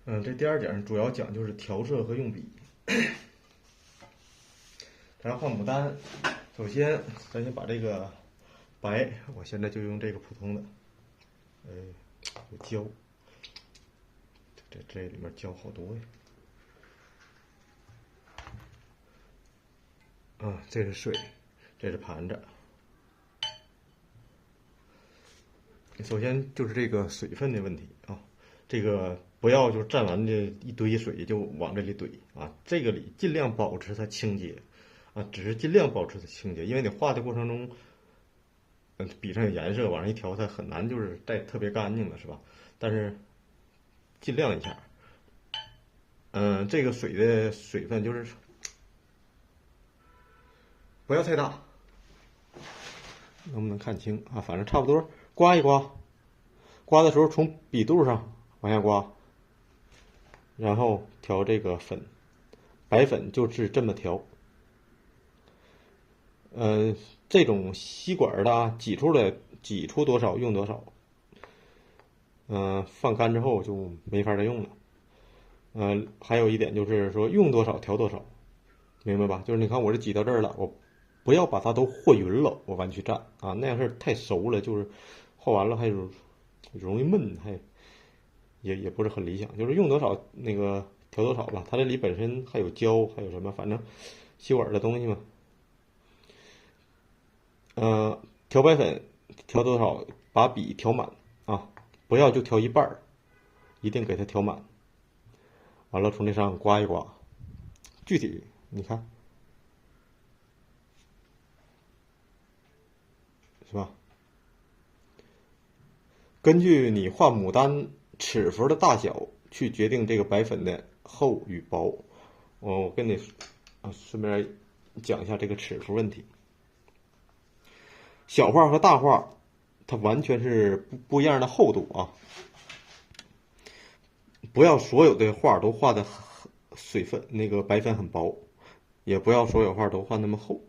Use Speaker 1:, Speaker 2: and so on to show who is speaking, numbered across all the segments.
Speaker 1: 这第二讲主要讲就是调色和用笔。咱画牡丹，首先咱先把这个白，我现在就用这个普通的，有胶，这里面胶好多呀。这是水，这是盘子。首先就是这个水分的问题啊，这个不要就蘸完这一堆水就往这里怼啊，这个里尽量保持它清洁啊，只是尽量保持它清洁，因为你画的过程中，笔上有颜色，往上一调，它很难就是带特别干净的，是吧？但是尽量一下，这个水的水分就是不要太大，能不能看清啊？反正差不多，刮一刮，刮的时候从笔肚上往下刮，然后调这个粉，白粉就是这么调。这种吸管的啊，挤出多少用多少。放干之后就没法再用了。还有一点就是说用多少调多少，明白吧？就是你看我这挤到这儿了，我不要把它都和匀了，我完去蘸啊，那样是太熟了，就是和完了还有容易闷，还也不是很理想。就是用多少那个调多少吧，它这里本身还有胶，还有什么，反正吸管的东西嘛。调白粉调多少，把笔调满啊，不要就调一半儿，一定给它调满。完了从这上刮一刮，具体你看是吧？根据你画牡丹尺幅的大小去决定这个白粉的厚与薄。我跟你顺便讲一下这个尺幅问题。小画和大画它完全是不一样的厚度啊！不要所有的画都画的水分那个白粉很薄，也不要所有画都画那么厚。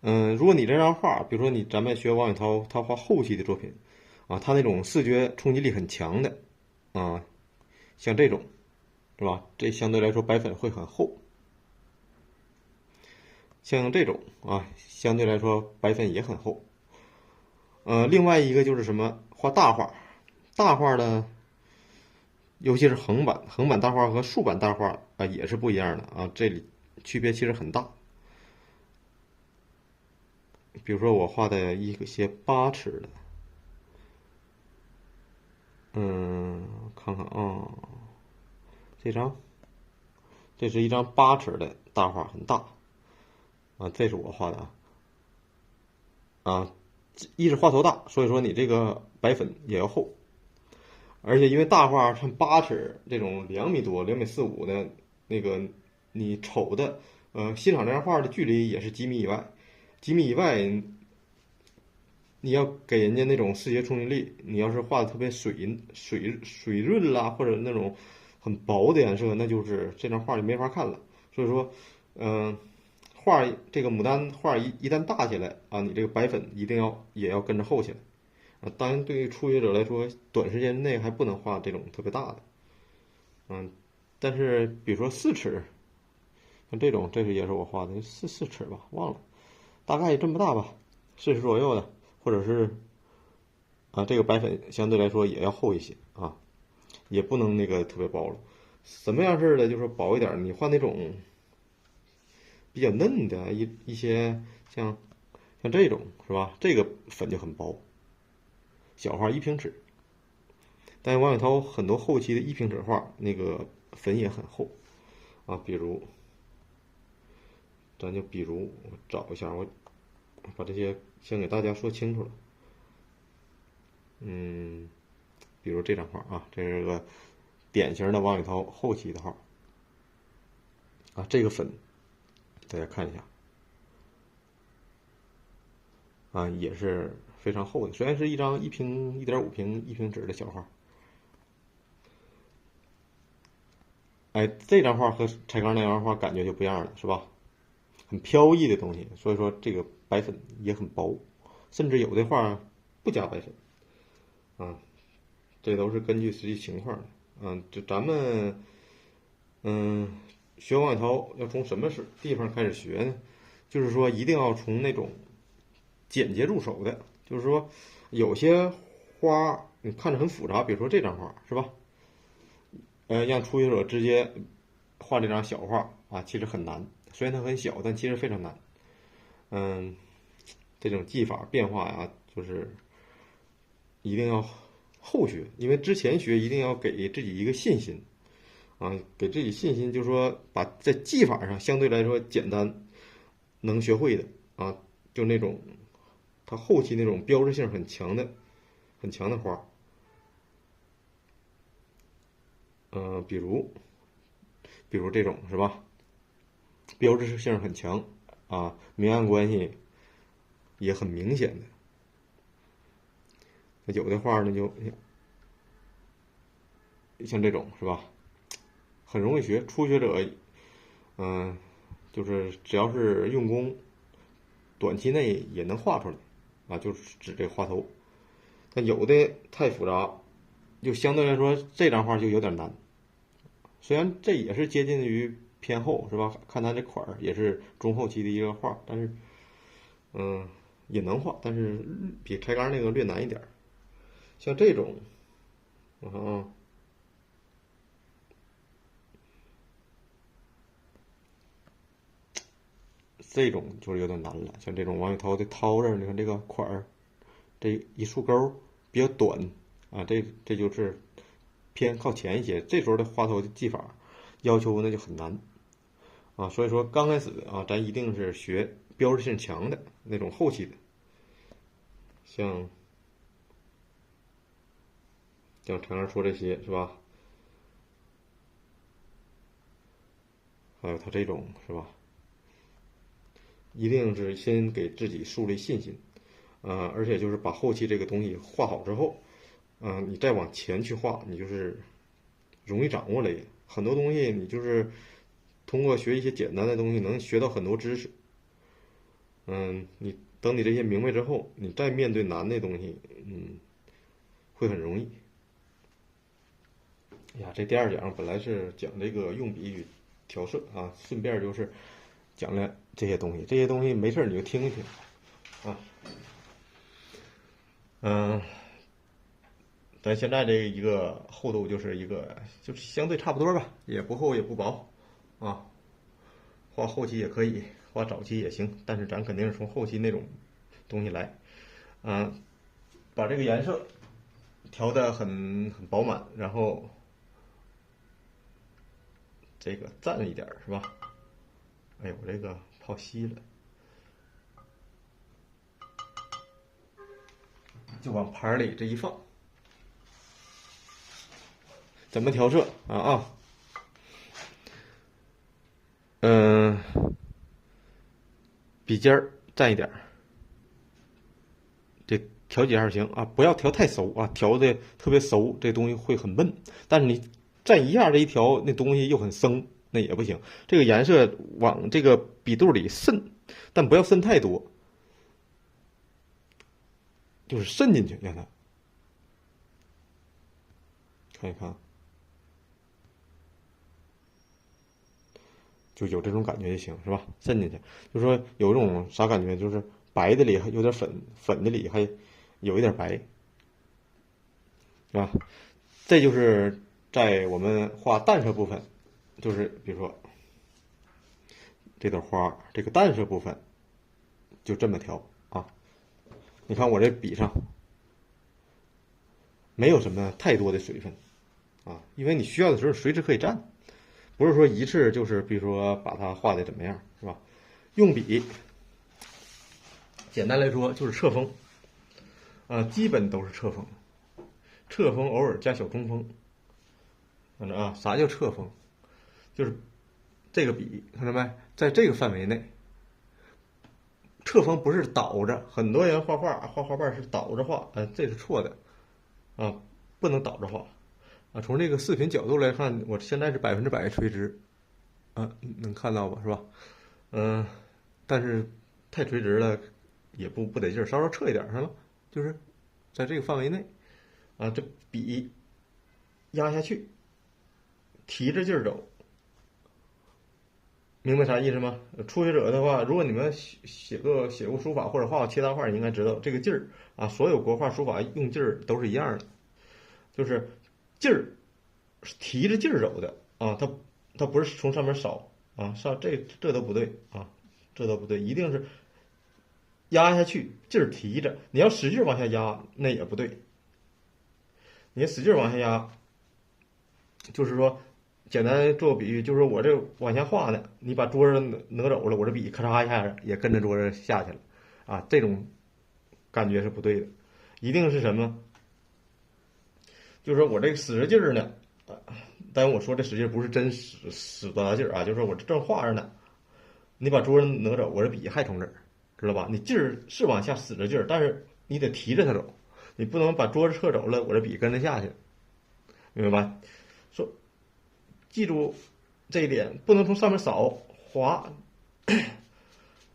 Speaker 1: 如果你这张画，比如说咱们学王宇涛，他画后期的作品啊，他那种视觉冲击力很强的啊，像这种是吧？这相对来说白粉会很厚。像这种啊，相对来说白粉也很厚。另外一个就是什么画大画，大画呢，尤其是横版大画和竖版大画啊，也是不一样的啊，这里区别其实很大。比如说我画的一些8尺的，看看啊，这是一张8尺的大画，很大啊，这是我画的啊，一是画头大，所以说你这个白粉也要厚，而且因为大画像8尺这种2米多、2.45米的那个，你瞅的欣赏这张画的距离也是几米以外，几米以外，你要给人家那种视觉冲击力，你要是画的特别水润啦，或者那种很薄的颜色，那就是这张画就没法看了。所以说，画这个牡丹画一旦大起来啊，你这个白粉也要跟着厚起来啊。当然，对于初学者来说，短时间内还不能画这种特别大的，但是比如说4尺，像这种，也是我画的4尺吧，忘了，大概这么大吧，40左右的。或者是这个白粉相对来说也要厚一些啊，也不能那个特别薄了。什么样式的就是薄一点，你画那种比较嫩的一些像这种是吧？这个粉就很薄，小画1平尺。但是王宇涛很多后期的1平尺画那个粉也很厚啊，比如我找一下，我把这些先给大家说清楚了。比如这张画啊，这是个典型的王宇涛后期的画啊，这个粉大家看一下啊，也是非常厚的，虽然是一张1.5平1平纸的小画。这张画和柴刚那张画感觉就不一样了，是吧？很飘逸的东西，所以说这个白粉也很薄，甚至有的画不加白粉啊，这都是根据实际情况的就咱们学王小涛要从什么地方开始学呢？就是说一定要从那种简洁入手的，就是说有些花你看着很复杂，比如说这张画是吧？让初学者直接画这张小画啊，其实很难。虽然它很小，但其实非常难。这种技法变化呀，就是一定要后学，因为之前学一定要给自己一个信心啊，给自己信心，就是说把在技法上相对来说简单，能学会的啊，就那种它后期那种标志性很强的花，比如这种是吧？标志性很强啊，明暗关系也很明显的。有的画呢就像这种是吧？很容易学，初学者，就是只要是用功，短期内也能画出来啊，就是指这花头。但有的太复杂，就相对来说这张画就有点难。虽然这也是接近于偏后是吧？看它这款儿也是中后期的一个画，但是也能画，但是比开杆那个略难一点。像这种，我看啊，这种就是有点难了。像这种王小涛的涛字，你看这个款儿，这一竖钩比较短啊，这就是偏靠前一些。这时候的花头的技法要求那就很难啊。所以说刚开始啊，咱一定是学标志性强的那种后期的，像前面说这些是吧？还有他这种是吧？一定是先给自己树立信心，而且就是把后期这个东西画好之后，你再往前去画，你就是容易掌握了也。很多东西你就是通过学一些简单的东西，能学到很多知识。等你这些明白之后，你再面对难的东西，会很容易。哎呀，这第二讲本来是讲这个用笔与调色啊，顺便就是讲了这些东西。这些东西没事你就听一听啊。咱现在这一个厚度就是就是相对差不多吧，也不厚也不薄啊。画后期也可以，画早期也行，但是咱肯定是从后期那种东西来。把这个颜色调得很饱满，然后这个淡一点是吧？哎呦，我这个泡稀了，就往盘里这一放。怎么调色啊？笔尖儿蘸一点，这调几下行啊，不要调太熟啊，调的特别熟，这东西会很闷。但是你蘸一下这一调，那东西又很生，那也不行。这个颜色往这个笔肚里渗，但不要渗太多，就是渗进去，让它看一看，就有这种感觉就行，是吧？渗进去，就说有一种啥感觉，就是白的里还有点粉，粉的里还有一点白，是吧？这就是在我们画淡色部分，就是比如说这朵花这个淡色部分，就这么调啊。你看我这笔上没有什么太多的水分啊，因为你需要的时候随时可以蘸，不是说一次就是比如说把它画的怎么样，是吧？用笔简单来说就是侧锋，基本都是侧锋，侧锋偶尔加小中锋。反正啥叫侧锋？就是这个笔，看到没，在这个范围内，侧锋不是倒着，很多人画花瓣是倒着画，这是错的啊，不能倒着画啊。从这个视频角度来看，我现在是100%垂直，能看到吧，是吧？但是太垂直了也不得劲儿，稍稍侧一点是吧？就是在这个范围内啊，这笔压下去提着劲儿走，明白啥意思吗？初学者的话，如果你们写过书法或者画过切大画，你应该知道这个劲儿啊，所有国画书法用劲儿都是一样的，就是劲儿是提着劲儿走的啊，它不是从上面扫啊，这都不对啊，这都不对，一定是压下去，劲儿提着，你要使劲往下压，那也不对。你使劲往下压，就是说，简单做个比喻，就是我这往下画呢，你把桌子挪走了，我这笔咔嚓一下也跟着桌子下去了，啊，这种感觉是不对的，一定是什么？就是说我这个使着劲儿呢，当然我说这使劲不是真使多大劲儿啊，就是说我正画着呢，你把桌子挪走，我这笔还从这儿，知道吧？你劲儿是往下使着劲儿，但是你得提着它走，你不能把桌子撤走了，我这笔跟着下去，明白吧？说记住这一点，不能从上面扫滑，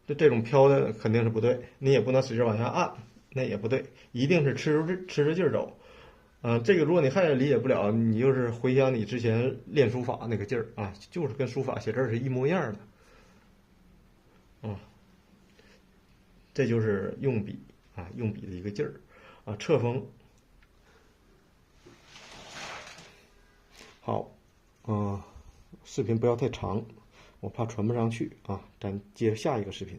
Speaker 1: 这种飘的肯定是不对，你也不能使劲往下按，那也不对，一定是吃着劲儿走。这个如果你还理解不了，你就是回想你之前练书法那个劲儿啊，就是跟书法写字是一模一样的啊。这就是用笔啊，用笔的一个劲儿啊，册封。好，视频不要太长，我怕传不上去啊，咱接下一个视频。